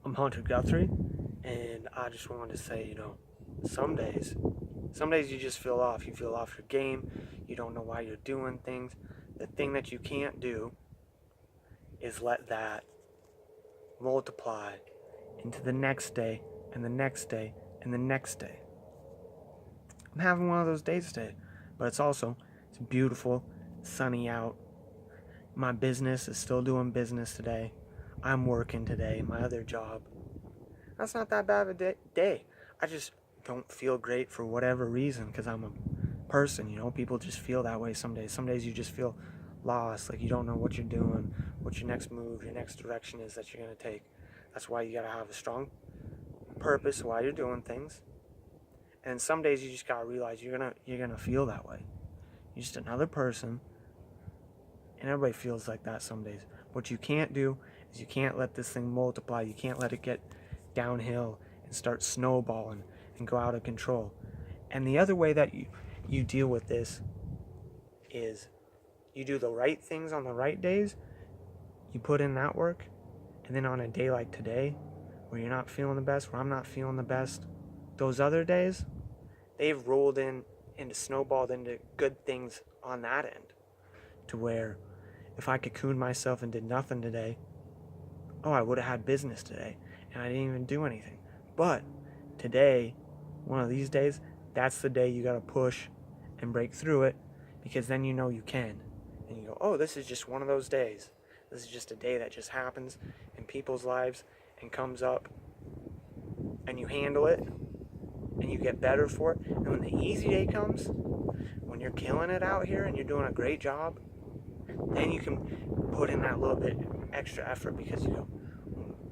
I'm Hunter Guthrie, and I just wanted to say, some days you just feel off. You feel off your game. You don't know why you're doing things. The thing that you can't do is let that multiply into the next day, and the next day, and the next day. I'm having one of those days today, but it's beautiful, sunny out. My business is still doing business today. I'm working today, my other job. That's not that bad of a day. I just don't feel great for whatever reason because I'm a person, People just feel that way some days. Some days you just feel lost, like you don't know what you're doing, what your next move, your next direction is that you're going to take. That's why you got to have a strong purpose while you're doing things. And some days you just got to realize you're going to feel that way. You're just another person, and everybody feels like that some days. What you can't do is you can't let this thing multiply. You can't let it get downhill and start snowballing and go out of control. And the other way that you deal with this is you do the right things on the right days. You put in that work, and then on a day like today, where you're not feeling the best, where I'm not feeling the best, those other days, they've rolled into snowballed into good things on that end. To where if I cocooned myself and did nothing today, I would have had business today, and I didn't even do anything. But today, one of these days, that's the day you got to push and break through it, because then you know you can. And you go, this is just one of those days. This is just a day that just happens in people's lives and comes up, and you handle it, and you get better for it. And when the easy day comes, when you're killing it out here and you're doing a great job, then you can put in that little bit extra effort, because you go,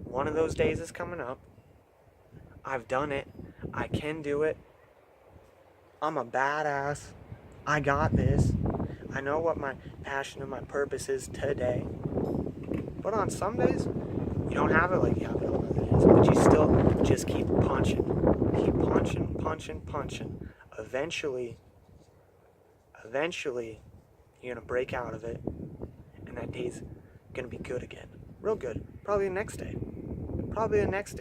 one of those days is coming up. I've done it. I can do it. I'm a badass. I got this. I know what my passion and my purpose is today. But on some days, you don't have it like you have it on other days. But you still just keep punching. Keep punching. Eventually, you're going to break out of it. And that day's going to be good again. Real good. Probably the next day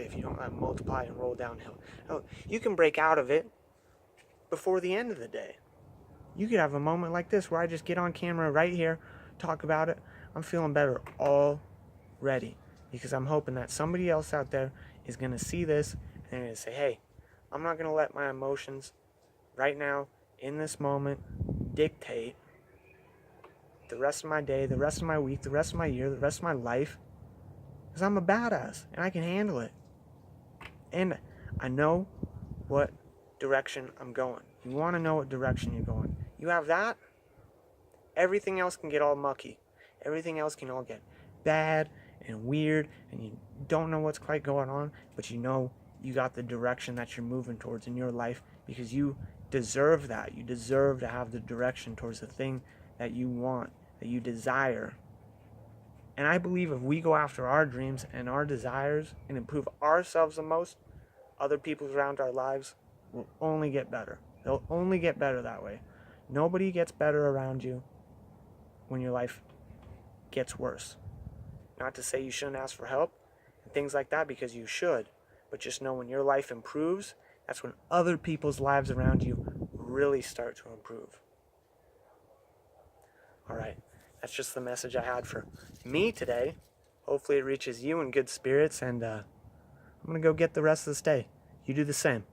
if you don't let it multiply and roll downhill. You can break out of it before the end of the day. You could have a moment like this where I just get on camera right here, talk about it. I'm feeling better already, because I'm hoping that somebody else out there is going to see this and they're going to say, hey, I'm not going to let my emotions right now in this moment dictate the rest of my day, the rest of my week, the rest of my year, the rest of my life, because I'm a badass and I can handle it. And I know what direction I'm going. You want to know what direction you're going. You have that, everything else can get all mucky. Everything else can all get bad and weird, and you don't know what's quite going on, but you know you got the direction that you're moving towards in your life, because you deserve that. You deserve to have the direction towards the thing that you want, that you desire. And I believe if we go after our dreams and our desires and improve ourselves the most, other people around our lives will only get better. They'll only get better that way. Nobody gets better around you when your life gets worse. Not to say you shouldn't ask for help and things like that, because you should. But just know when your life improves, that's when other people's lives around you really start to improve. All right. That's just the message I had for me today. Hopefully it reaches you in good spirits, and I'm going to go get the rest of this day. You do the same.